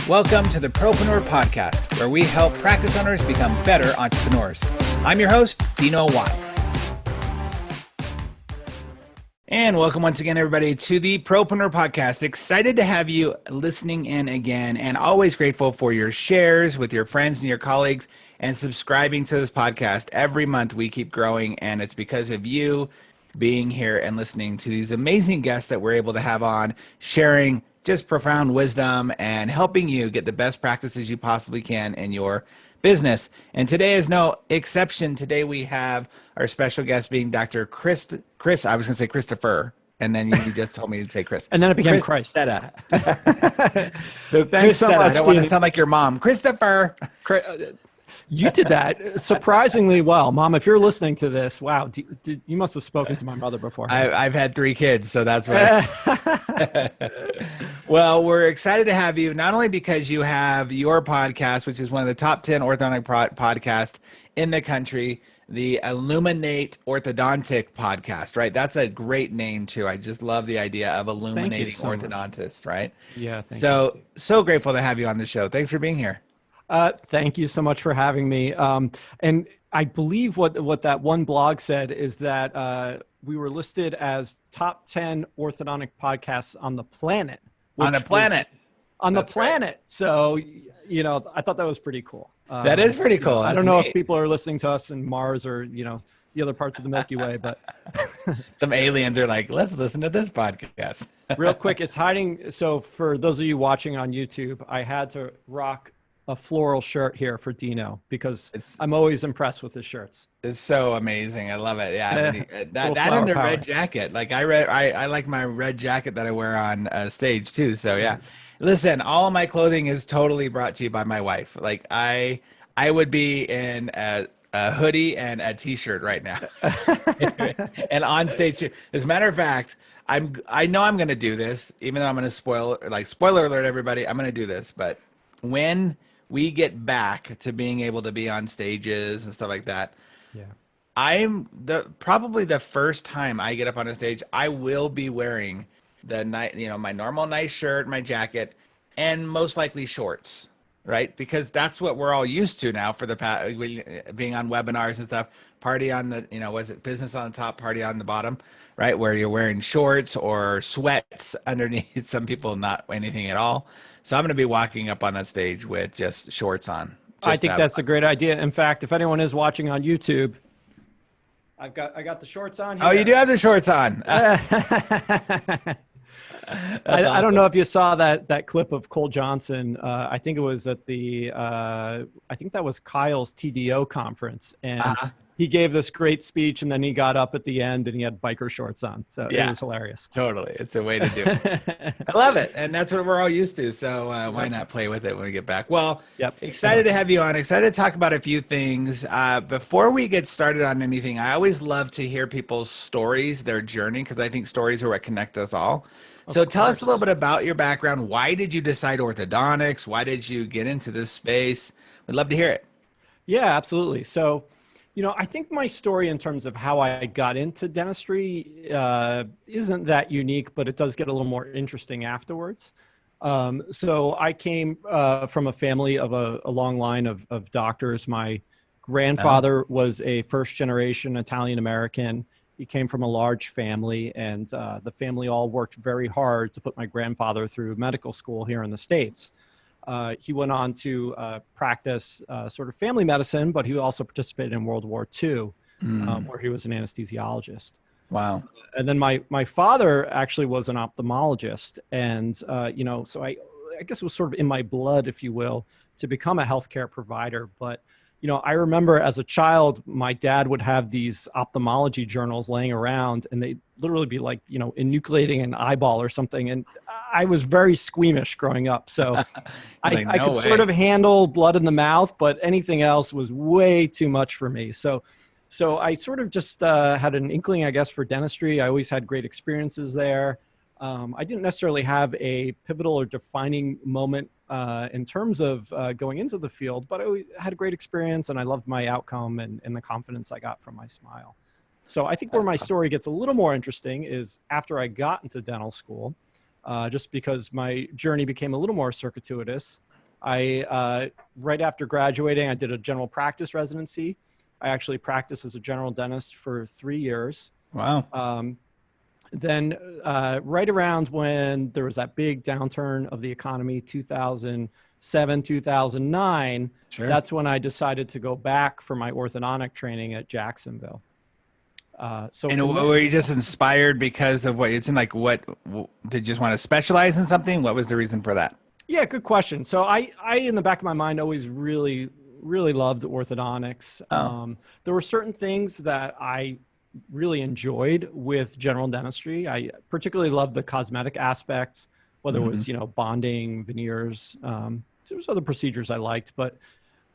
Welcome to the Propreneur Podcast, where we help practice owners become better entrepreneurs. I'm your host, Dino Watt. And welcome once again, everybody, to the Propreneur Podcast. Excited to have you listening in again, and always grateful for your shares with your friends and your colleagues and subscribing to this podcast. Every month we keep growing, and it's because of you being here and listening to these amazing guests that we're able to have on, sharing just profound wisdom and helping you get the best practices you possibly can in your business. And today is no exception. Today we have our special guest being Dr. Chris. I was going to say Christopher, and then you just told me to say Chris. And then it became Chris. Cetta. So Chris Cetta. I don't want to sound like your mom. Christopher. You did that surprisingly well. Mom, if you're listening to this, wow, you must have spoken to my mother before. I've had 3 kids, so that's why. Well, we're excited to have you, not only because you have your podcast, which is one of the top 10 orthodontic podcasts in the country, the Illuminate Orthodontic Podcast, right? That's a great name, too. I just love the idea of illuminating orthodontists, right? Yeah, thank you. So grateful to have you on the show. Thanks for being here. Thank you so much for having me. And I believe what that one blog said is that we were listed as top 10 orthodontic podcasts on the planet. On the planet. Right. So, you know, I thought that was pretty cool. That is pretty cool. I don't know if people are listening to us in Mars or, you know, the other parts of the Milky Way, but some aliens are like, let's listen to this podcast. Real quick, it's hiding. So for those of you watching on YouTube, I had to rock a floral shirt here for Dino because I'm always impressed with his shirts. It's so amazing. I love it. Yeah. that and the red jacket. Like I like my red jacket that I wear on stage too. So yeah. Listen, all of my clothing is totally brought to you by my wife. Like I would be in a hoodie and a t-shirt right now. And on stage too. As a matter of fact, I know I'm going to do this, even though I'm going to spoiler alert, everybody, I'm going to do this. But when we get back to being able to be on stages and stuff like that, I'm probably the first time I get up on a stage, I will be wearing my normal nice shirt, my jacket, and most likely shorts, right? Because that's what we're all used to now for being on webinars and stuff. Party on the, was it business on the top, party on the bottom, right? Where you're wearing shorts or sweats underneath. Some people not anything at all. So I'm going to be walking up on that stage with just shorts on. I think that's a great idea. In fact, if anyone is watching on YouTube, I got the shorts on here. Oh, you do have the shorts on. I don't know if you saw that clip of Cole Johnson. I think it was at I think that was Kyle's TDO conference. And he gave this great speech, and then he got up at the end and he had biker shorts on. So it was hilarious. Totally. It's a way to do it. I love it. And that's what we're all used to. So why not play with it when we get back? Well, excited to have you on. Excited to talk about a few things. Before we get started on anything, I always love to hear people's stories, their journey, because I think stories are what connect us all. So tell us a little bit about your background. Why did you decide orthodontics? Why did you get into this space? We'd love to hear it. Yeah, absolutely. So, I think my story in terms of how I got into dentistry isn't that unique, but it does get a little more interesting afterwards. So I came from a family of a long line of doctors. My grandfather was a first-generation Italian-American. He came from a large family, and the family all worked very hard to put my grandfather through medical school here in the States. He went on to practice sort of family medicine, but he also participated in World War II, where he was an anesthesiologist. Wow. And then my father actually was an ophthalmologist. And, so I guess it was sort of in my blood, if you will, to become a healthcare provider. But I remember as a child, my dad would have these ophthalmology journals laying around, and they'd literally be like, enucleating an eyeball or something. And I was very squeamish growing up. So I could sort of handle blood in the mouth, but anything else was way too much for me. So I sort of just had an inkling, I guess, for dentistry. I always had great experiences there. I didn't necessarily have a pivotal or defining moment in terms of going into the field, but I had a great experience, and I loved my outcome and the confidence I got from my smile. So I think where my story gets a little more interesting is after I got into dental school, just because my journey became a little more circuitous. Right after graduating, I did a general practice residency. I actually practiced as a general dentist for 3 years. Wow. Then right around when there was that big downturn of the economy, 2007, 2009, Sure. that's when I decided to go back for my orthodontic training at Jacksonville. Were you just inspired because of what it's in? Like, did you just want to specialize in something? What was the reason for that? Yeah, good question. So I in the back of my mind, always really loved orthodontics. Oh. There were certain things that I really enjoyed with general dentistry. I particularly loved the cosmetic aspects, whether it was, bonding, veneers. There was other procedures I liked, but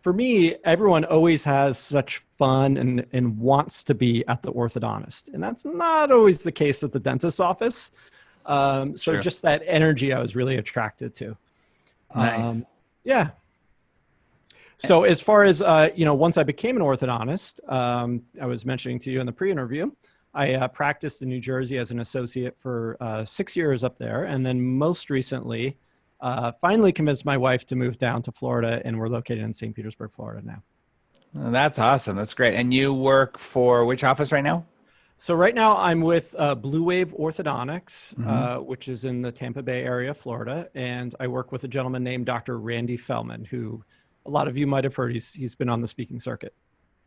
for me, everyone always has such fun and wants to be at the orthodontist. And that's not always the case at the dentist's office. So just that energy I was really attracted to. Nice. Yeah. So as far as, once I became an orthodontist, I was mentioning to you in the pre-interview, I practiced in New Jersey as an associate for 6 years up there. And then most recently, finally convinced my wife to move down to Florida, and we're located in St. Petersburg, Florida now. Well, that's awesome. That's great. And you work for which office right now? So right now I'm with Blue Wave Orthodontics, which is in the Tampa Bay area, Florida. And I work with a gentleman named Dr. Randy Feldman, who a lot of you might have heard. He's been on the speaking circuit.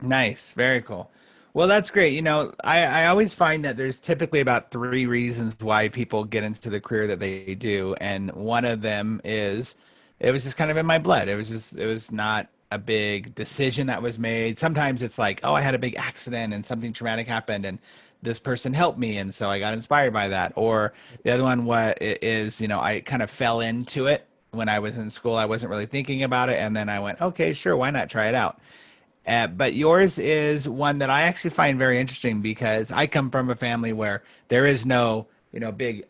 Nice. Very cool. Well, that's great. I always find that there's typically about 3 reasons why people get into the career that they do. And one of them is it was just kind of in my blood. It was not a big decision that was made. Sometimes it's like, oh, I had a big accident and something traumatic happened and this person helped me. And so I got inspired by that. Or the other one, I kind of fell into it when I was in school. I wasn't really thinking about it. And then I went, okay, sure. Why not try it out? But yours is one that I actually find very interesting because I come from a family where there is no, big,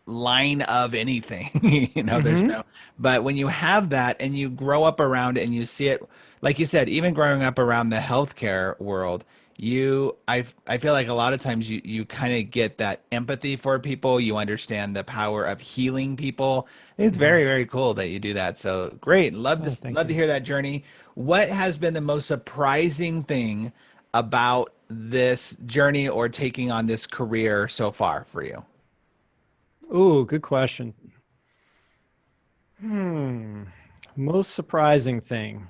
line of anything, there's no, but when you have that and you grow up around it and you see it, like you said, even growing up around the healthcare world, I feel like a lot of times you kind of get that empathy for people. You understand the power of healing people. It's very, very cool that you do that. So great. Love to hear that journey. What has been the most surprising thing about this journey or taking on this career so far for you? Ooh, good question. Most surprising thing.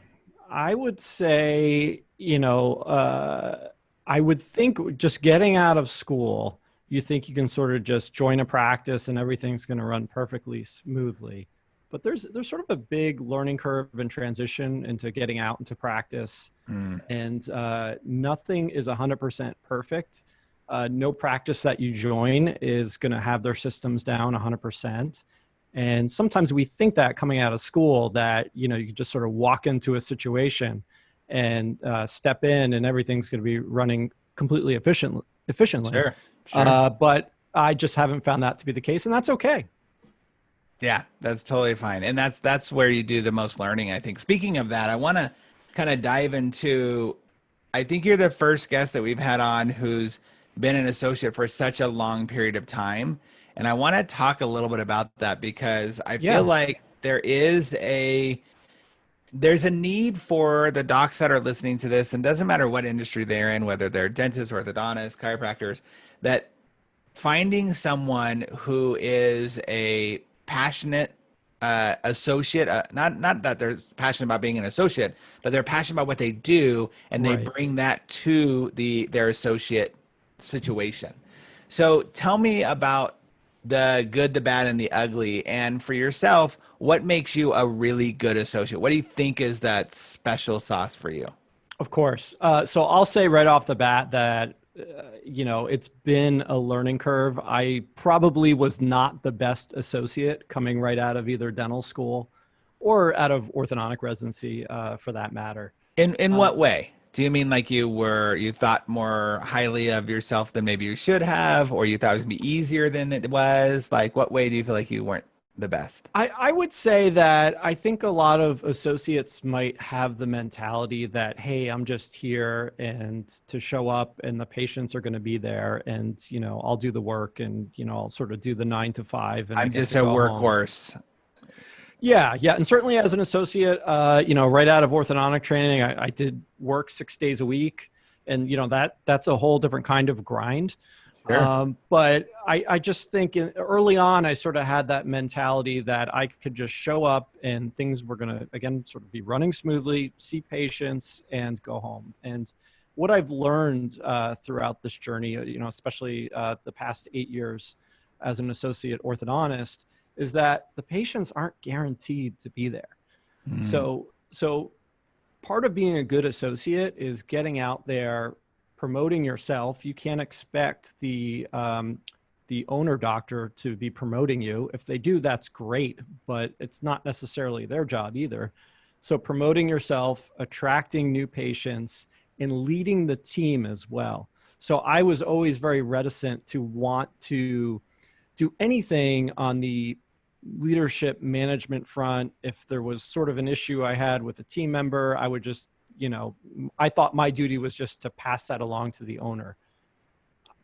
I would say, I would think just getting out of school, you think you can sort of just join a practice and everything's going to run perfectly smoothly. But there's sort of a big learning curve and transition into getting out into practice. And nothing is 100% perfect. No practice that you join is going to have their systems down 100%. And sometimes we think that coming out of school that, you can just sort of walk into a situation and step in and everything's going to be running completely efficiently. Sure. But I just haven't found that to be the case, and that's okay. Yeah, that's totally fine. And that's where you do the most learning, I think. Speaking of that, I want to kind of dive into, I think you're the first guest that we've had on who's been an associate for such a long period of time. And I want to talk a little bit about that because I feel like there's a need for the docs that are listening to this, and doesn't matter what industry they're in, whether they're dentists, orthodontists, chiropractors, that finding someone who is a passionate associate, not that they're passionate about being an associate, but they're passionate about what they do, and they bring that to their associate situation. So tell me about the good, the bad, and the ugly. And for yourself, what makes you a really good associate? What do you think is that special sauce for you? Of course. So I'll say right off the bat that, it's been a learning curve. I probably was not the best associate coming right out of either dental school or out of orthodontic residency, for that matter. In what way? Do you mean like you thought more highly of yourself than maybe you should have, or you thought it was gonna be easier than it was? Like, what way do you feel like you weren't the best? I would say that I think a lot of associates might have the mentality that, hey, I'm just here and to show up and the patients are going to be there and, I'll do the work and, I'll sort of do the 9 to 5. And I'm just a workhorse. Yeah, yeah, and certainly as an associate, right out of orthodontic training, I did work 6 days a week, and that's a whole different kind of grind. Sure. But I just think early on, I sort of had that mentality that I could just show up and things were going to, again, sort of be running smoothly, see patients, and go home. And what I've learned throughout this journey, especially the past 8 years as an associate orthodontist, is that the patients aren't guaranteed to be there. So part of being a good associate is getting out there, promoting yourself. You can't expect the owner doctor to be promoting you. If they do, that's great, but it's not necessarily their job either. So promoting yourself, attracting new patients, and leading the team as well. So I was always very reticent to want to do anything on the leadership management front. If there was sort of an issue I had with a team member, I would just, I thought my duty was just to pass that along to the owner.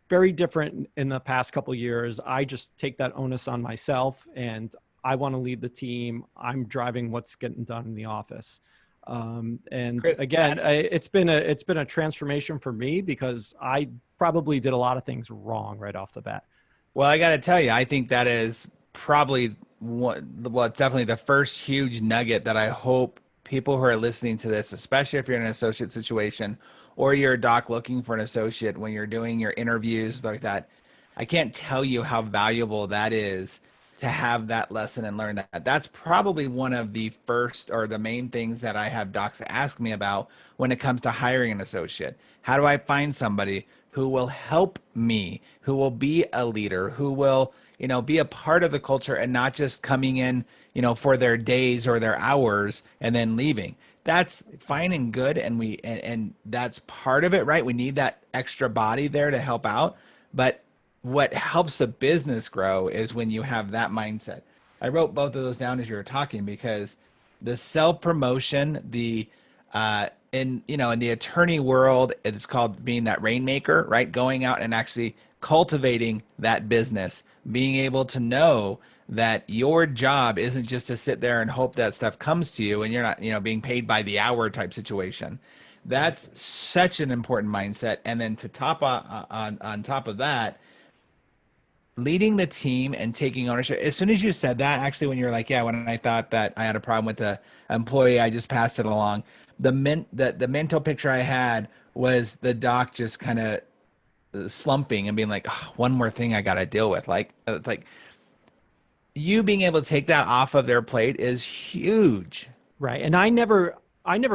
Very different in the past couple of years. I just take that onus on myself, and I want to lead the team. I'm driving what's getting done in the office. And Chris, again, it's been a transformation for me because I probably did a lot of things wrong right off the bat. Well, I got to tell you, I think that is probably it's definitely the first huge nugget that I hope people who are listening to this, especially if you're in an associate situation or you're a doc looking for an associate, when you're doing your interviews like that, I can't tell you how valuable that is to have that lesson and learn that. That's probably one of the first or the main things that I have docs ask me about when it comes to hiring an associate. How do I find somebody who will help me, who will be a leader, who will, be a part of the culture and not just coming in, for their days or their hours and then leaving. That's fine and good. And that's part of it, right? We need that extra body there to help out. But what helps the business grow is when you have that mindset. I wrote both of those down as you were talking, because the self-promotion, in the attorney world, it's called being that rainmaker, right? Going out and actually cultivating that business, being able to know that your job isn't just to sit there and hope that stuff comes to you and you're not, being paid by the hour type situation. That's such an important mindset. And then to top on top of that, leading the team and taking ownership. As soon as you said that, actually, when you're like, yeah, when I thought that I had a problem with the employee, I just passed it along. The mental picture I had was the doc just kind of slumping and being like, oh, one more thing I got to deal with. Like, it's like you being able to take that off of their plate is huge. Right. And I never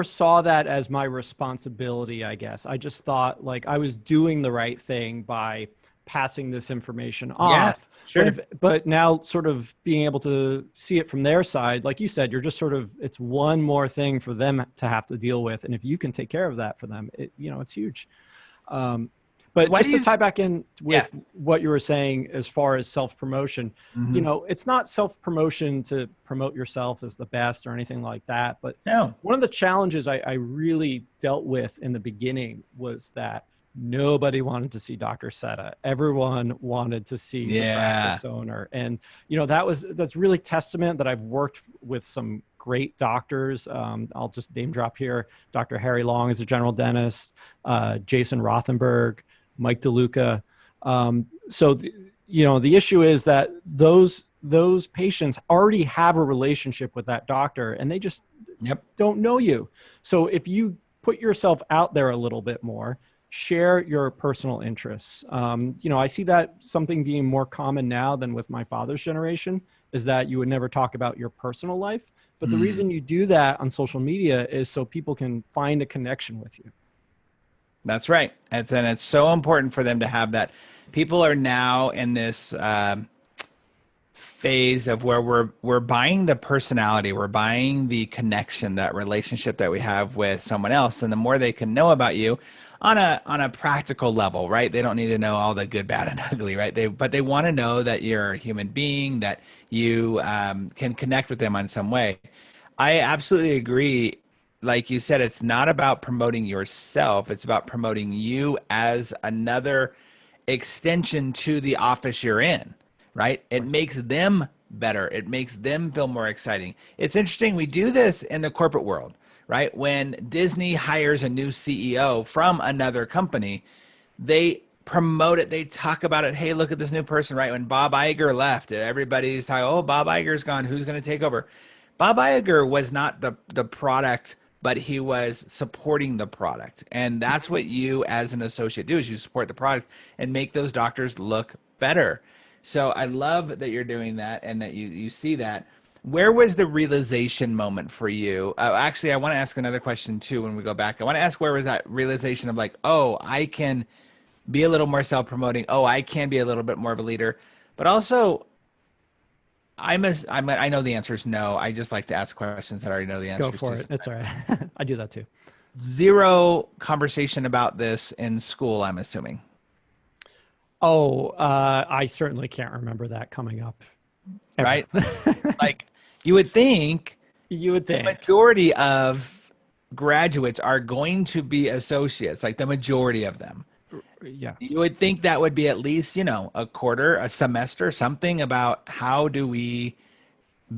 saw that as my responsibility, I guess. I just thought like I was doing the right thing by passing this information off. Yeah, sure. But now sort of being able to see it from their side, like you said, you're just sort of, it's one more thing for them to have to deal with. And if you can take care of that for them, it's huge. But just to tie back in with what you were saying as far as self-promotion, it's not self-promotion to promote yourself as the best or anything like that. But one of the challenges I really dealt with in the beginning was that nobody wanted to see Dr. Cetta. Everyone wanted to see the practice owner. And, that's really testament that I've worked with some great doctors. I'll just name drop here. Dr. Harry Long is a general dentist, Jason Rothenberg, Mike DeLuca. So, the issue is that those patients already have a relationship with that doctor and they just don't know you. So if you put yourself out there a little bit more, share your personal interests. I see that something being more common now than with my father's generation is that you would never talk about your personal life. But the reason you do that on social media is so people can find a connection with you. That's right. It's so important for them to have that. People are now in this phase of where we're buying the personality, we're buying the connection, that relationship that we have with someone else. And the more they can know about you on a practical level, right? They don't need to know all the good, bad, and ugly, right? But they want to know that you're a human being, that you can connect with them on some way. I absolutely agree. Like you said, it's not about promoting yourself. It's about promoting you as another extension to the office you're in, right? It makes them better. It makes them feel more exciting. It's interesting. We do this in the corporate world, right? When Disney hires a new CEO from another company, they promote it. They talk about it. Hey, look at this new person, right? When Bob Iger left, everybody's talking, oh, Bob Iger's gone. Who's going to take over? Bob Iger was not the product, but he was supporting the product. And that's what you as an associate do, is you support the product and make those doctors look better. So I love that you're doing that and that you see that. Where was the realization moment for you? Actually, I want to ask another question too when we go back. I want to ask, where was that realization of like, oh, I can be a little more self-promoting. Oh, I can be a little bit more of a leader. But also, I know the answer is no. I just like to ask questions that I already know the answer to. Go for it. It's all right. I do that too. Zero conversation about this in school, I'm assuming. Oh, I certainly can't remember that coming up. Ever. Right? Like, you would think the majority of graduates are going to be associates, like the majority of them. Yeah. You would think that would be at least, a quarter, a semester, something about how do we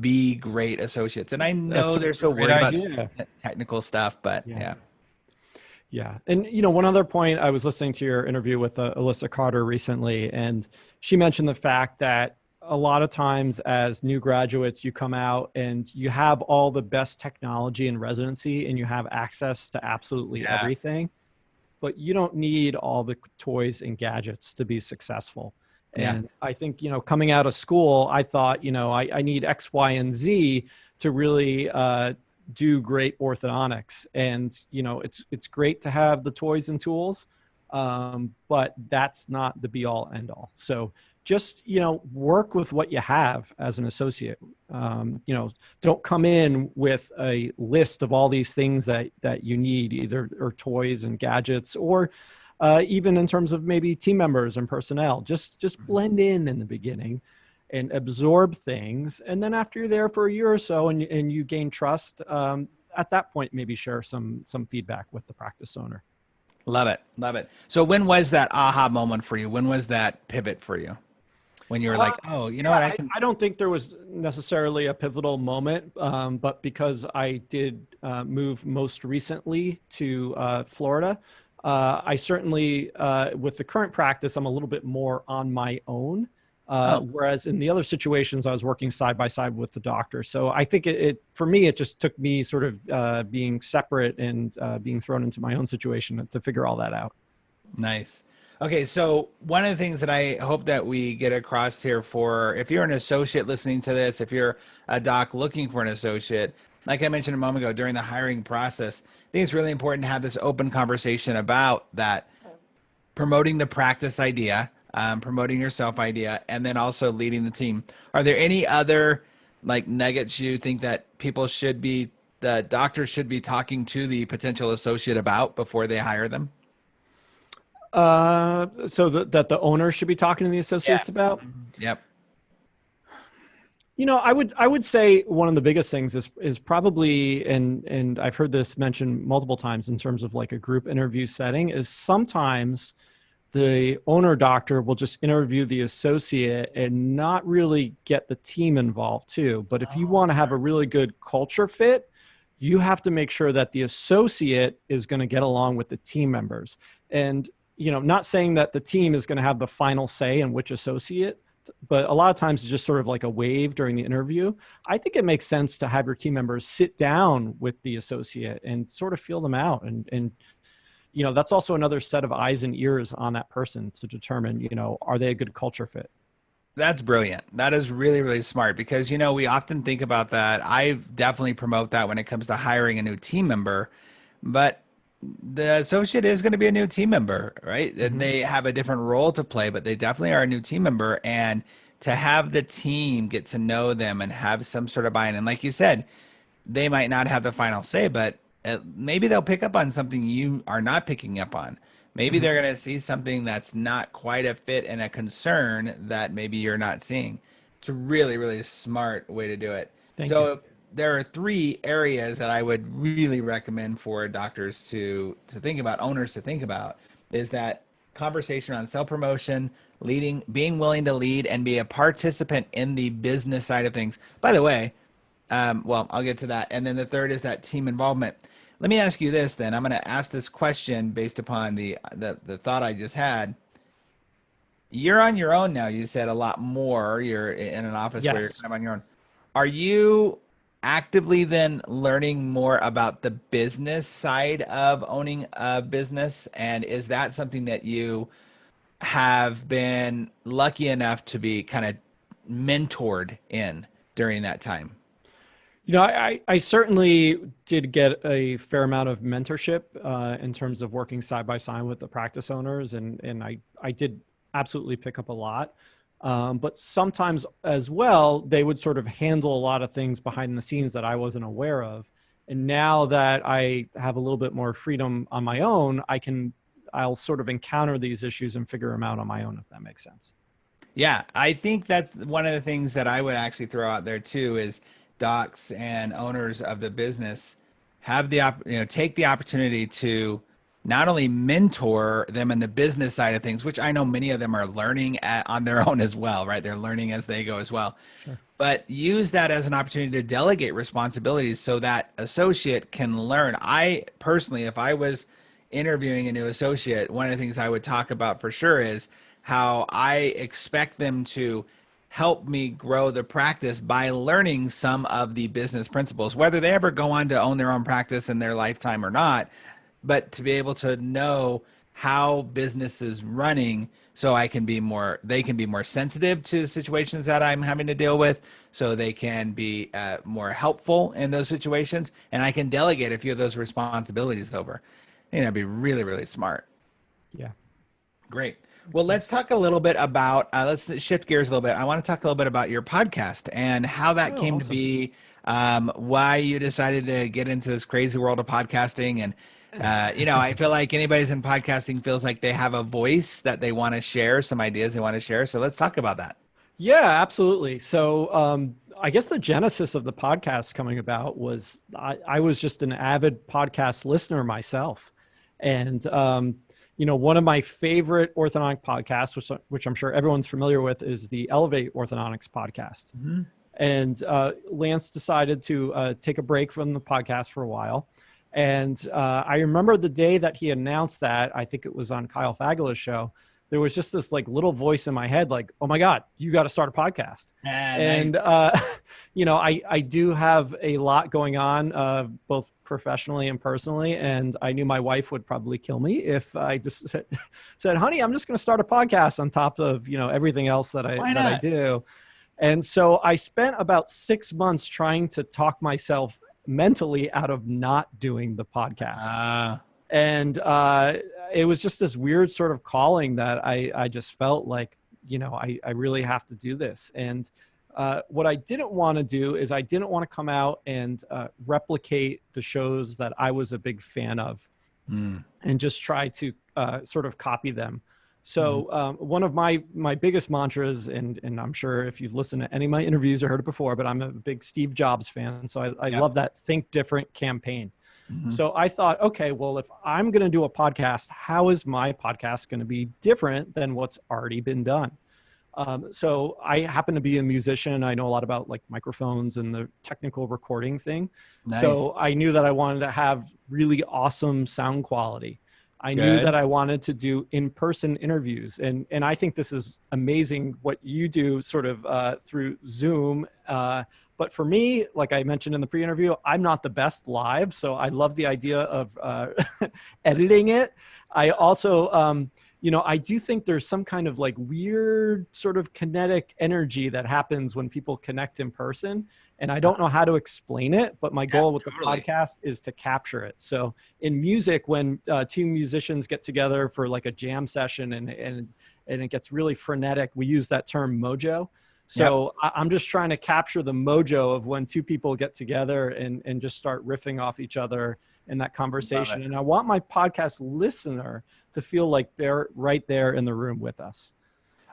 be great associates. And I know they're so worried about technical stuff, but yeah. Yeah. And, one other point, I was listening to your interview with Alyssa Carter recently, and she mentioned the fact that a lot of times as new graduates, you come out and you have all the best technology in residency and you have access to absolutely everything, but you don't need all the toys and gadgets to be successful. And I think, coming out of school, I thought, I need X, Y, and Z to really do great orthodontics. And, it's great to have the toys and tools, but that's not the be all end all. So just, work with what you have as an associate. Don't come in with a list of all these things that you need, either or toys and gadgets, or even in terms of maybe team members and personnel. Just blend in the beginning and absorb things. And then after you're there for a year or so and you gain trust, at that point, maybe share some feedback with the practice owner. Love it. Love it. So when was that aha moment for you? When was that pivot for you? When you were like, oh, you know what? I don't think there was necessarily a pivotal moment, but because I did move most recently to Florida, I certainly, with the current practice, I'm a little bit more on my own. Whereas in the other situations, I was working side by side with the doctor. So I think for me, it just took me sort of being separate and being thrown into my own situation to figure all that out. Nice. Okay, so one of the things that I hope that we get across here for, if you're an associate listening to this, if you're a doc looking for an associate, like I mentioned a moment ago, during the hiring process, I think it's really important to have this open conversation about that, promoting the practice idea, promoting yourself idea, and then also leading the team. Are there any other like nuggets you think that the doctors should be talking to the potential associate about before they hire them? So that the owner should be talking to the associates about? Yep. I would say one of the biggest things is probably, and I've heard this mentioned multiple times in terms of like a group interview setting, is sometimes the owner doctor will just interview the associate and not really get the team involved too. But if you want to have a really good culture fit, you have to make sure that the associate is going to get along with the team members. And not saying that the team is going to have the final say in which associate, but a lot of times it's just sort of like a wave during the interview. I think it makes sense to have your team members sit down with the associate and sort of feel them out. And that's also another set of eyes and ears on that person to determine, are they a good culture fit? That's brilliant. That is really, really smart because, we often think about that. I definitely promote that when it comes to hiring a new team member, but the associate is going to be a new team member, right? Mm-hmm. And they have a different role to play, but they definitely are a new team member. And to have the team get to know them and have some sort of buy-in. And like you said, they might not have the final say, but maybe they'll pick up on something you are not picking up on. Maybe they're going to see something that's not quite a fit and a concern that maybe you're not seeing. It's a really, really smart way to do it. Thank you. There are 3 areas that I would really recommend for doctors to think about, owners to think about, is that conversation around self-promotion, leading, being willing to lead and be a participant in the business side of things. By the way, well, I'll get to that. And then the third is that team involvement. Let me ask you this then. I'm going to ask this question based upon the thought I just had. You're on your own now. You said a lot more. You're in an office where you're kind of on your own. Are you actively then learning more about the business side of owning a business? And is that something that you have been lucky enough to be kind of mentored in during that time? You know, I certainly did get a fair amount of mentorship in terms of working side by side with the practice owners. And I did absolutely pick up a lot. But sometimes as well, they would sort of handle a lot of things behind the scenes that I wasn't aware of. And now that I have a little bit more freedom on my own, I'll sort of encounter these issues and figure them out on my own, if that makes sense. Yeah, I think that's one of the things that I would actually throw out there too, is docs and owners of the business have take the opportunity to not only mentor them in the business side of things, which I know many of them are learning on their own as well, right? They're learning as they go as well. Sure. But use that as an opportunity to delegate responsibilities so that associate can learn. I personally, if I was interviewing a new associate, one of the things I would talk about for sure is how I expect them to help me grow the practice by learning some of the business principles, whether they ever go on to own their own practice in their lifetime or not, but to be able to know how business is running so they can be more sensitive to situations that I'm having to deal with, so they can be more helpful in those situations, and I can delegate a few of those responsibilities over. I think that'd be really, really smart. Yeah. Great. Well, let's talk a little bit about, let's shift gears a little bit. I want to talk a little bit about your podcast and how that came to be, why you decided to get into this crazy world of podcasting. And, I feel like anybody's in podcasting feels like they have a voice that they want to share, some ideas they want to share. So let's talk about that. Yeah, absolutely. So I guess the genesis of the podcast coming about was I was just an avid podcast listener myself. And, one of my favorite orthodontic podcasts, which I'm sure everyone's familiar with, is the Illuminate Orthodontics podcast. Mm-hmm. And Lance decided to take a break from the podcast for a while. And I remember the day that he announced that, I think it was on Kyle Fagula's show, there was just this like little voice in my head, like, oh my God, you got to start a podcast. And, I do have a lot going on, both professionally and personally. And I knew my wife would probably kill me if I just said, honey, I'm just going to start a podcast on top of, everything else that I do. And so I spent about 6 months trying to talk myself mentally out of not doing the podcast. And it was just this weird sort of calling that I just felt like, I really have to do this. And what I didn't want to do is I didn't want to come out and replicate the shows that I was a big fan of and just try to sort of copy them. So one of my biggest mantras, and I'm sure if you've listened to any of my interviews or heard it before, but I'm a big Steve Jobs fan. So I love that Think Different campaign. Mm-hmm. So I thought, okay, well, if I'm going to do a podcast, how is my podcast going to be different than what's already been done? So I happen to be a musician. I know a lot about like microphones and the technical recording thing. Nice. So I knew that I wanted to have really awesome sound quality. I knew that I wanted to do in-person interviews. And I think this is amazing what you do sort of through Zoom. But for me, like I mentioned in the pre-interview, I'm not the best live. So I love the idea of editing it. I also, I do think there's some kind of like weird sort of kinetic energy that happens when people connect in person. And I don't know how to explain it, but my goal with the podcast is to capture it. So in music, when two musicians get together for like a jam session and it gets really frenetic, we use that term mojo. So I'm just trying to capture the mojo of when two people get together and just start riffing off each other in that conversation. And I want my podcast listener to feel like they're right there in the room with us.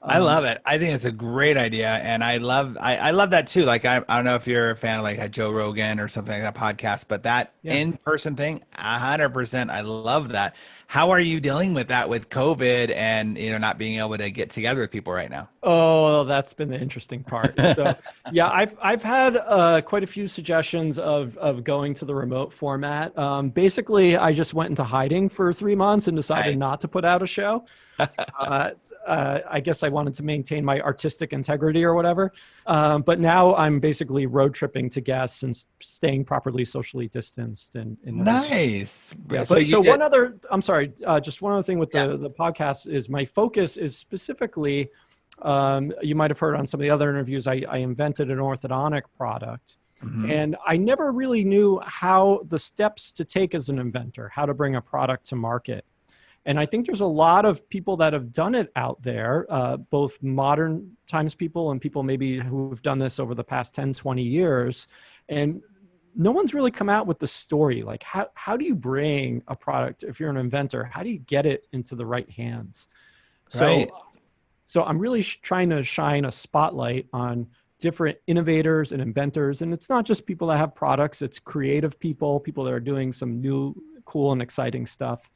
I love it. I think it's a great idea, and I love that too. Like I don't know if you're a fan of like a Joe Rogan or something like that podcast, but that in-person thing, 100%. I love that. How are you dealing with that with COVID and not being able to get together with people right now? Oh, that's been the interesting part. So yeah, I've had quite a few suggestions of going to the remote format. Basically, I just went into hiding for 3 months and decided not to put out a show. I guess I wanted to maintain my artistic integrity or whatever. But now I'm basically road tripping to guests and staying properly socially distanced. And nice. Yeah. I'm sorry, just one other thing with the podcast is my focus is specifically, you might have heard on some of the other interviews, I invented an orthodontic product. Mm-hmm. And I never really knew how the steps to take as an inventor, how to bring a product to market. And I think there's a lot of people that have done it out there, both modern times people and people maybe who've done this over the past 10, 20 years. And no one's really come out with the story. Like how do you bring a product, if you're an inventor, how do you get it into the right hands? Right. So I'm really trying to shine a spotlight on different innovators and inventors. And it's not just people that have products, it's creative people that are doing some new, cool and exciting stuff.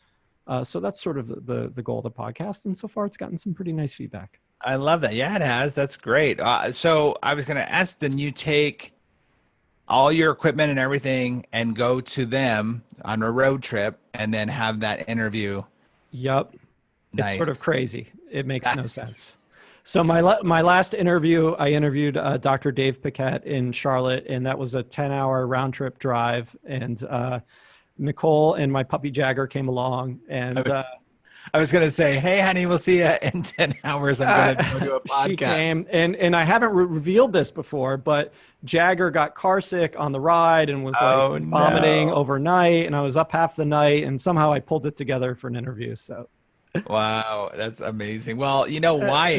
So that's sort of the goal of the podcast. And so far it's gotten some pretty nice feedback. I love that. Yeah, it has. That's great. So I was going to ask, then you take all your equipment and everything and go to them on a road trip and then have that interview. Yep. Nice. It's sort of crazy. It makes no sense. So my last interview, I interviewed Dr. Dave Paquette in Charlotte, and that was a 10-hour round trip drive. And Nicole and my puppy Jagger came along, and I was going to say, hey, honey, we'll see you in 10 hours. I'm going to go do a podcast. She came, and I haven't revealed this before, but Jagger got car sick on the ride and was vomiting overnight, and I was up half the night, and somehow I pulled it together for an interview. So, wow, that's amazing. Well, you know why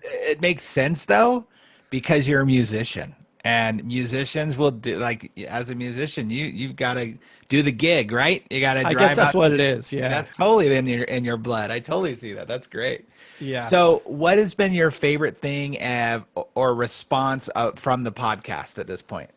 it makes sense though, because you're a musician. And musicians will do, like, as a musician, you've got to do the gig, right? You got to drive. I guess that's what it is. Yeah, that's totally in your blood. I totally see that. That's great. Yeah. So, what has been your favorite thing or response from the podcast at this point?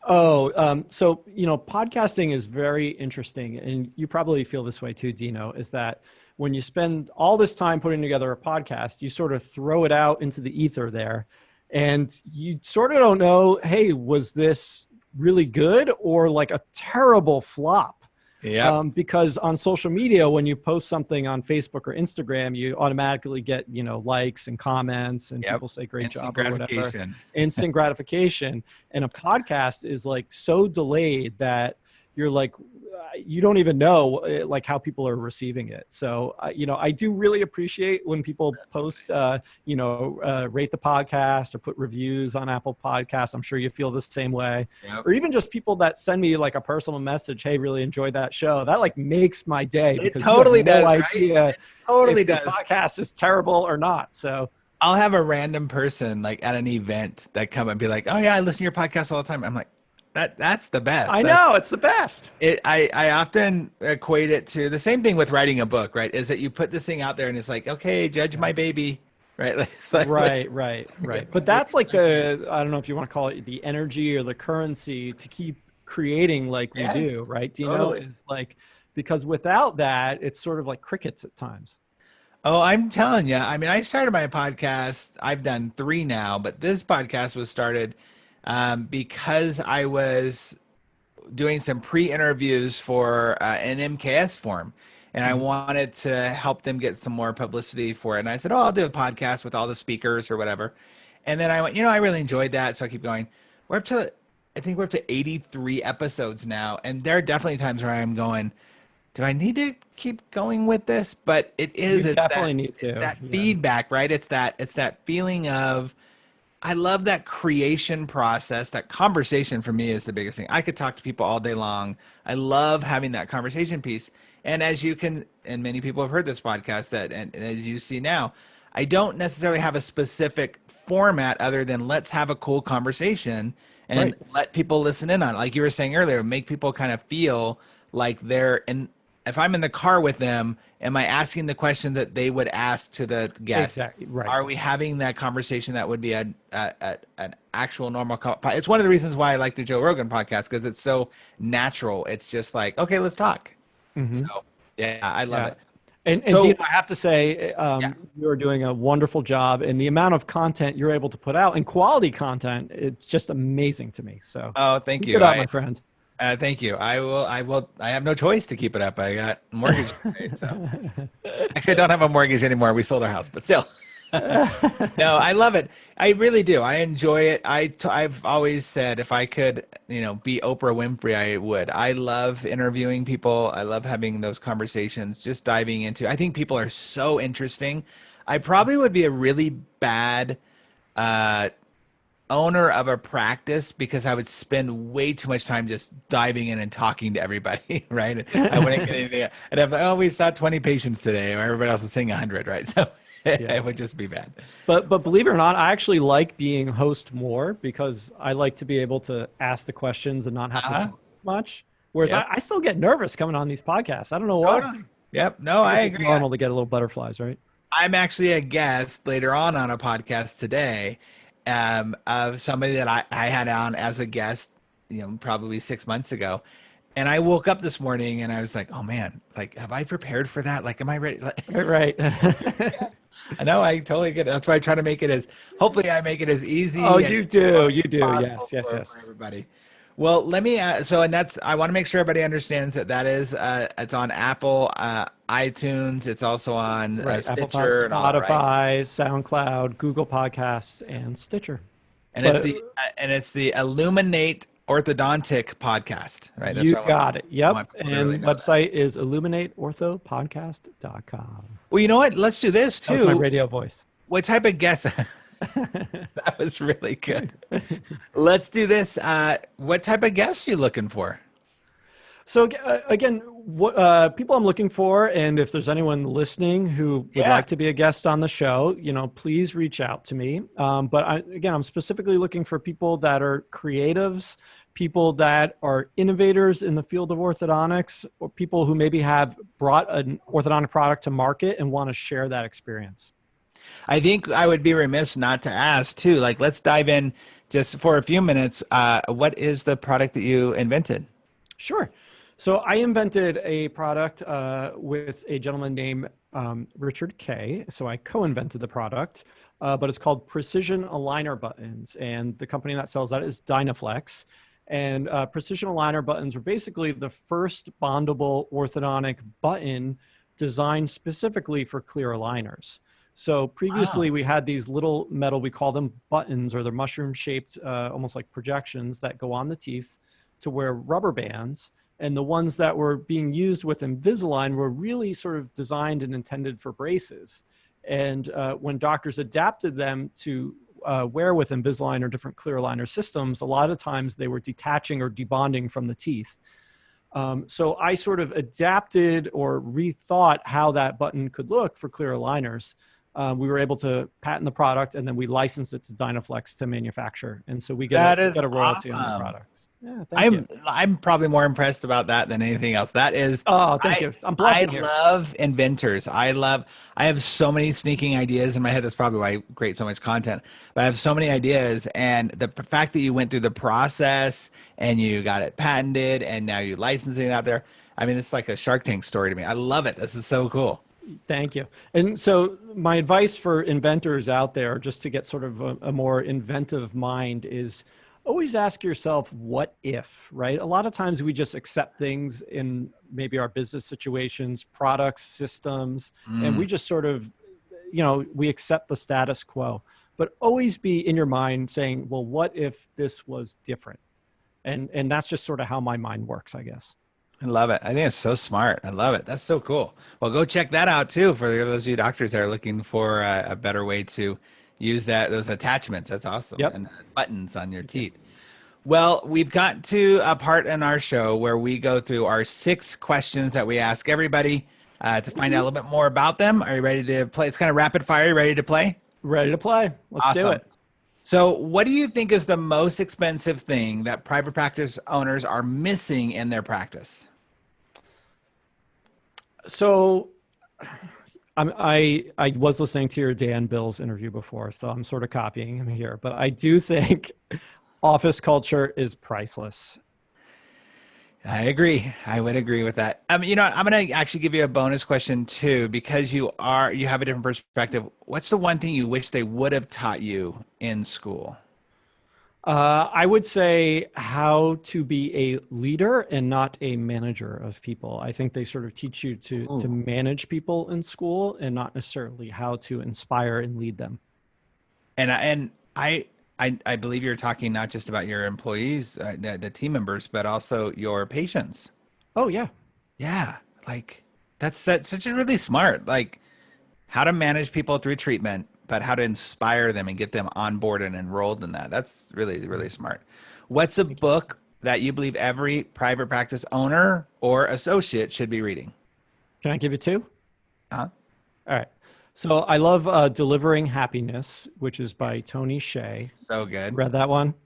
So podcasting is very interesting, and you probably feel this way too, Dino. Is that when you spend all this time putting together a podcast, you sort of throw it out into the ether there. And you sort of don't know, hey, was this really good or like a terrible flop? Yeah. Because on social media, when you post something on Facebook or Instagram, you automatically get, likes and comments and people say great job or whatever. Instant gratification. And a podcast is like so delayed that you're like, you don't even know like how people are receiving it. So, I do really appreciate when people post, rate the podcast or put reviews on Apple Podcasts. I'm sure you feel the same way. Yep. Or even just people that send me like a personal message. Hey, really enjoyed that show. That like makes my day. It totally does. Idea right? It totally does. The podcast is terrible or not. So I'll have a random person like at an event that come and be like, oh yeah, I listen to your podcast all the time. I'm like, that's the best. I know, it's the best. I often equate it to the same thing with writing a book, right? Is that you put this thing out there and it's like, okay, judge my baby, right? Right. But that's like I don't know if you want to call it the energy or the currency to keep creating like we do, right? Do you know? Is like, because without that, it's sort of like crickets at times. Oh, I'm telling you. I mean, I started my podcast. I've done 3 now, but this podcast was started because I was doing some pre-interviews for an MKS form, and I wanted to help them get some more publicity for it. And I said, I'll do a podcast with all the speakers or whatever. And then I went, I really enjoyed that. So I keep going. I think we're up to 83 episodes now. And there are definitely times where I'm going, do I need to keep going with this? But it's that feedback, right? It's that feeling of, I love that creation process. That conversation for me is the biggest thing. I could talk to people all day long. I love having that conversation piece. And as you can, and many people have heard this podcast and as you see now, I don't necessarily have a specific format other than let's have a cool conversation and let people listen in on it. Like you were saying earlier, make people kind of feel like they're if I'm in the car with them, am I asking the question that they would ask to the guest? Exactly. Right. Are we having that conversation that would be an actual normal? It's one of the reasons why I like the Joe Rogan podcast, because it's so natural. It's just like, okay, let's talk. Mm-hmm. So yeah, I love it. And So, Dean, I have to say, you're doing a wonderful job, and the amount of content you're able to put out, and quality content, it's just amazing to me. So, thank keep you, it up, my friend. Thank you. I will. I have no choice to keep it up. I got a mortgage to pay, so actually, I don't have a mortgage anymore. We sold our house, but still. No, I love it. I really do. I enjoy it. I've always said if I could, be Oprah Winfrey, I would. I love interviewing people. I love having those conversations, just diving into. I think people are so interesting. I probably would be a really bad owner of a practice because I would spend way too much time just diving in and talking to everybody, right? I wouldn't get anything. I'd have like, oh, we saw 20 patients today, or everybody else is seeing 100, right? So it would just be bad. But believe it or not, I actually like being host more because I like to be able to ask the questions and not have to talk as much. Whereas I still get nervous coming on these podcasts. I don't know why. Totally. Yep. No, I agree. It's normal to get a little butterflies, right? I'm actually a guest later on a podcast today of somebody that I had on as a guest, probably 6 months ago. And I woke up this morning and I was like, oh man, like, have I prepared for that? Like, am I ready? Right. I know, I totally get it. That's why I try to make it hopefully I make it as easy. Oh, you do. Yes. For everybody. Well, let me, I want to make sure everybody understands that is, it's on Apple, iTunes. It's also on Stitcher, Spotify, SoundCloud, Google Podcasts, and Stitcher. And it's the Illuminate Orthodontic Podcast, right? That's got it. Yep. And website is illuminateorthopodcast.com. Well, you know what? Let's do this too. That's my radio voice. What type of guest? That was really good. Let's do this. What type of guests are you looking for? So again, what people I'm looking for, and if there's anyone listening who would like to be a guest on the show, please reach out to me. But I'm specifically looking for people that are creatives, people that are innovators in the field of orthodontics, or people who maybe have brought an orthodontic product to market and want to share that experience. I think I would be remiss not to ask too, like, let's dive in just for a few minutes. What is the product that you invented? Sure. So I invented a product with a gentleman named Richard K. So I co-invented the product, but it's called Precision Aligner Buttons. And the company that sells that is DynaFlex. And Precision Aligner Buttons are basically the first bondable orthodontic button designed specifically for clear aligners. So previously we had these little metal, we call them buttons, or they're mushroom shaped, almost like projections that go on the teeth to wear rubber bands. And the ones that were being used with Invisalign were really sort of designed and intended for braces. And when doctors adapted them to wear with Invisalign or different clear aligner systems, a lot of times they were detaching or debonding from the teeth. So I sort of adapted or rethought how that button could look for clear aligners. We were able to patent the product, and then we licensed it to DynaFlex to manufacture. And so we get a royalty on the products. Yeah, I'm probably more impressed about that than anything else. That is, thank you. I'm blushing here. I love inventors. I have so many sneaking ideas in my head. That's probably why I create so much content, but I have so many ideas. And the fact that you went through the process and you got it patented and now you're licensing it out there. I mean, it's like a Shark Tank story to me. I love it. This is so cool. Thank you. And so my advice for inventors out there, just to get sort of a more inventive mind, is always ask yourself, what if, right? A lot of times we just accept things in maybe our business situations, products, systems, and we just sort of, we accept the status quo. But always be in your mind saying, well, what if this was different? And that's just sort of how my mind works, I guess. I love it. I think it's so smart. I love it. That's so cool. Well, go check that out too for those of you doctors that are looking for a better way to use those attachments. That's awesome. Yep. And buttons on your teeth. Well, we've got to a part in our show where we go through our 6 questions that we ask everybody to find out a little bit more about them. Are you ready to play? It's kind of rapid fire. You ready to play? Ready to play. Let's do it. So what do you think is the most expensive thing that private practice owners are missing in their practice? So I was listening to your Dan Bills interview before, so I'm sort of copying him here, but I do think office culture is priceless. I agree. I would agree with that. You know what? I'm going to actually give you a bonus question too, because you have a different perspective. What's the one thing you wish they would have taught you in school? I would say how to be a leader and not a manager of people. I think they sort of teach you to Ooh. manage people in school and not necessarily how to inspire and lead them. And I believe you're talking not just about your employees, the team members, but also your patients. Oh yeah. Yeah, like that's such a really smart, like how to manage people through treatment, but how to inspire them and get them on board and enrolled in that. That's really, really smart. What's a Thank you. book that you believe every private practice owner or associate should be reading? Can I give you two? Huh? All right. So I love Delivering Happiness, which is by Tony Hsieh. So good. Read that one? Oh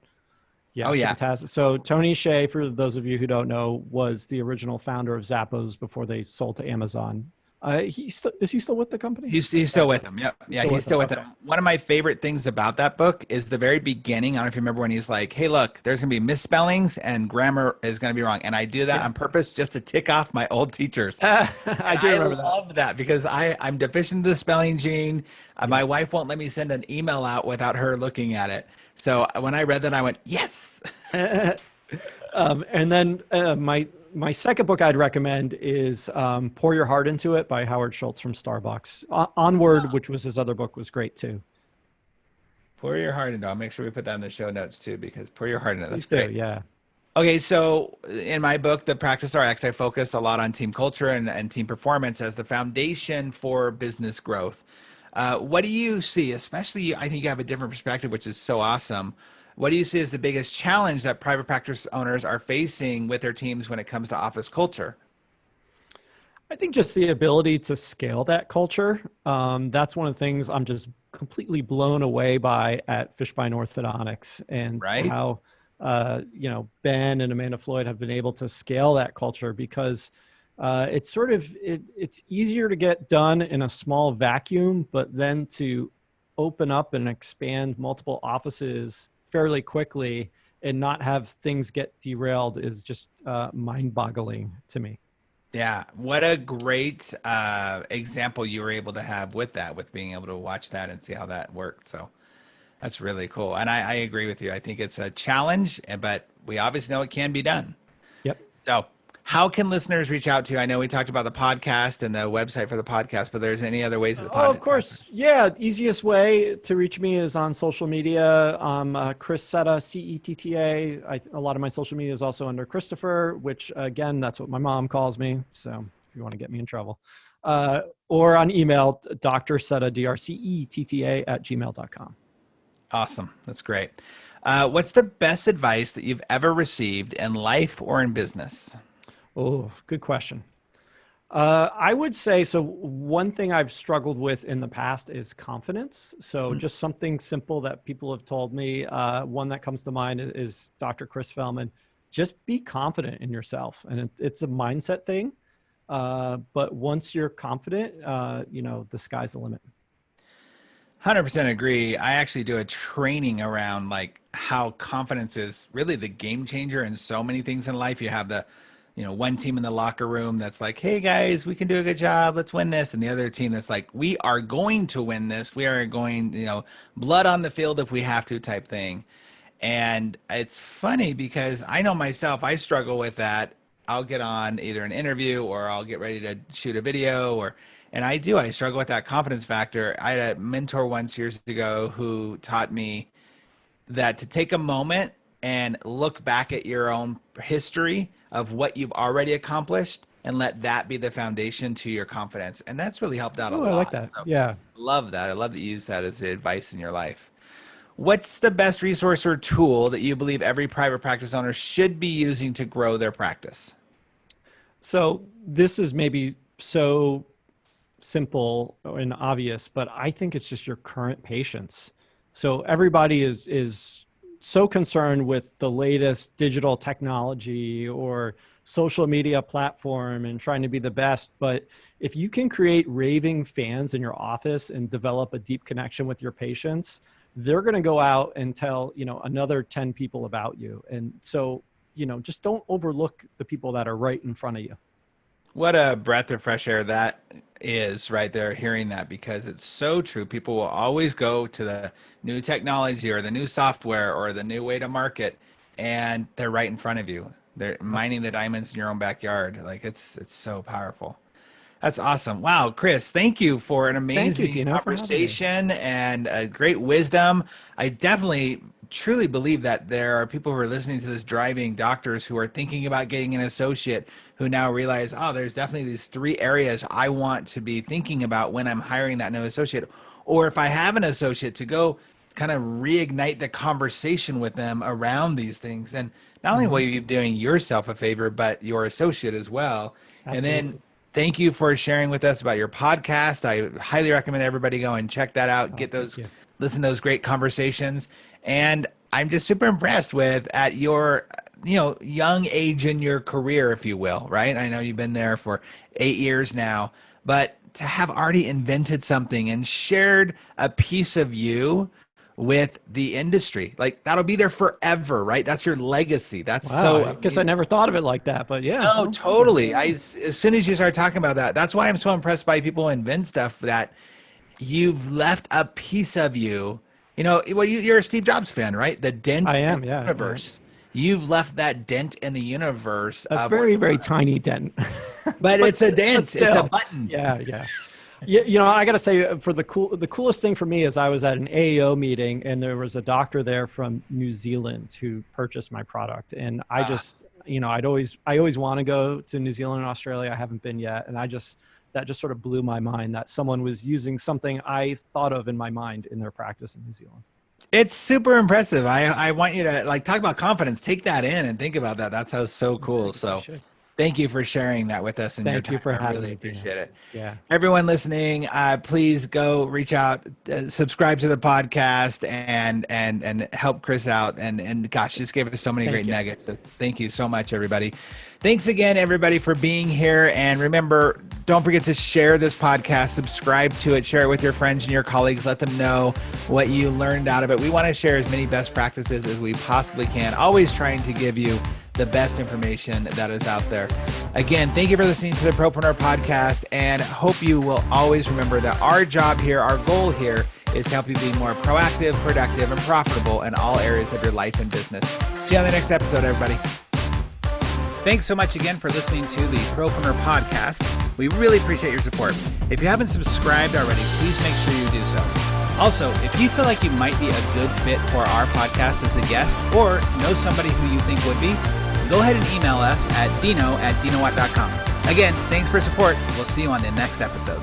Yeah, yeah. fantastic. So Tony Hsieh, for those of you who don't know, was the original founder of Zappos before they sold to Amazon. Is he still with the company? He's still with him. Yep. Yeah, Still he's with them. still with Okay. him. One of my favorite things about that book is the very beginning. I don't know if you remember when he's like, "Hey, look, there's going to be misspellings and grammar is going to be wrong." And I do that Yeah. on purpose just to tick off my old teachers. I And do I remember that. love that because I'm deficient in the spelling gene. My wife won't let me send an email out without her looking at it. So when I read that, I went, "Yes." Yeah. And then my second book I'd recommend is Pour Your Heart Into It by Howard Schultz from Starbucks. Onward, which was his other book, was great too. Pour your heart into it. I'll make sure we put that in the show notes too, because pour your heart into it. That's Please do. great. Yeah. Okay, so in my book, The Practice RX, I focus a lot on team culture and team performance as the foundation for business growth. What do you see, especially, I think you have a different perspective, which is so awesome. What do you see as the biggest challenge that private practice owners are facing with their teams when it comes to office culture? I think just the ability to scale that culture. That's one of the things I'm just completely blown away by at Fishbein Orthodontics, and Right? how Ben and Amanda Floyd have been able to scale that culture, because it's easier to get done in a small vacuum, but then to open up and expand multiple offices fairly quickly and not have things get derailed is just mind-boggling to me. Yeah, what a great example you were able to have with that, with being able to watch that and see how that worked. So that's really cool. And I agree with you. I think it's a challenge, but we obviously know it can be done. Yep. So, how can listeners reach out to you? I know we talked about the podcast and the website for the podcast, but there's any other ways of the Oh, of podcast? course. Yeah. Easiest way to reach me is on social media. Chris Cetta, Cetta. A lot of my social media is also under Christopher, which again, that's what my mom calls me. So if you want to get me in trouble, or on email, Dr Cetta, DRCETTA @gmail.com. Awesome. That's great. What's the best advice that you've ever received in life or in business? Oh, good question. I would say, so one thing I've struggled with in the past is confidence. So just something simple that people have told me. One that comes to mind is Dr. Chris Fellman. Just be confident in yourself. And it's a mindset thing. But once you're confident, the sky's the limit. 100% agree. I actually do a training around like how confidence is really the game changer in so many things in life. You have the, one team in the locker room that's like, "Hey guys, we can do a good job. Let's win this." And the other team that's like, "We are going to win this. We are going, blood on the field if we have to," type thing. And it's funny because I know myself, I struggle with that. I'll get on either an interview or I'll get ready to shoot a video and I struggle with that confidence factor. I had a mentor once years ago who taught me that to take a moment and look back at your own history of what you've already accomplished and let that be the foundation to your confidence. And that's really helped out a Oh, lot. I like that. So Yeah. love that. I love that you use that as the advice in your life. What's the best resource or tool that you believe every private practice owner should be using to grow their practice? So this is maybe so simple and obvious, but I think it's just your current patients. So everybody is so concerned with the latest digital technology or social media platform and trying to be the best. But if you can create raving fans in your office and develop a deep connection with your patients, they're going to go out and tell, another 10 people about you. And so, just don't overlook the people that are right in front of you. What a breath of fresh air that is right there, hearing that, because it's so true. People will always go to the new technology or the new software or the new way to market, and they're right in front of you. They're mining the diamonds in your own backyard. Like it's so powerful. That's awesome. Wow, Chris, thank you for an amazing conversation and great wisdom. I definitely truly believe that there are people who are listening to this, driving doctors who are thinking about getting an associate, who now realize, oh, there's definitely these 3 areas I want to be thinking about when I'm hiring that new associate. Or if I have an associate, to go kind of reignite the conversation with them around these things. And not only will you be doing yourself a favor, but your associate as well. Absolutely. And then thank you for sharing with us about your podcast. I highly recommend everybody go and check that out, listen to those great conversations. And I'm just super impressed with, at your, young age in your career, if you will, right? I know you've been there for 8 years now, but to have already invented something and shared a piece of you with the industry, like that'll be there forever, right? That's your legacy. That's so amazing. I guess I never thought of it like that, but yeah. No, totally. As soon as you start talking about that, that's why I'm so impressed by people who invent stuff, that you've left a piece of you. You're a Steve Jobs fan, right? The dent in the universe. Yeah. You've left that dent in the universe. A very, very tiny dent. But it's a dent. It's a button. Yeah. I got to say, for the coolest thing for me is I was at an AAO meeting, and there was a doctor there from New Zealand who purchased my product. And I just, I always want to go to New Zealand and Australia. I haven't been yet. And that just sort of blew my mind that someone was using something I thought of in my mind in their practice in New Zealand. It's super impressive. I want you to talk about confidence. Take that in and think about that. That's so cool. So thank you for sharing that with us. And thank you for having me. I really appreciate it. Yeah. Everyone listening, please go reach out, subscribe to the podcast, and help Chris out. And gosh, just gave us so many great nuggets. So thank you so much, everybody. Thanks again, everybody, for being here. And remember, don't forget to share this podcast, subscribe to it, share it with your friends and your colleagues. Let them know what you learned out of it. We want to share as many best practices as we possibly can, always trying to give you the best information that is out there. Again, thank you for listening to the Propreneur Podcast, and hope you will always remember that our job here, our goal here, is to help you be more proactive, productive, and profitable in all areas of your life and business. See you on the next episode, everybody. Thanks so much again for listening to the Propreneur Podcast. We really appreciate your support. If you haven't subscribed already, please make sure you do so. Also, if you feel like you might be a good fit for our podcast as a guest, or know somebody who you think would be, go ahead and email us at dino@dinowatt.com. Again, thanks for support. We'll see you on the next episode.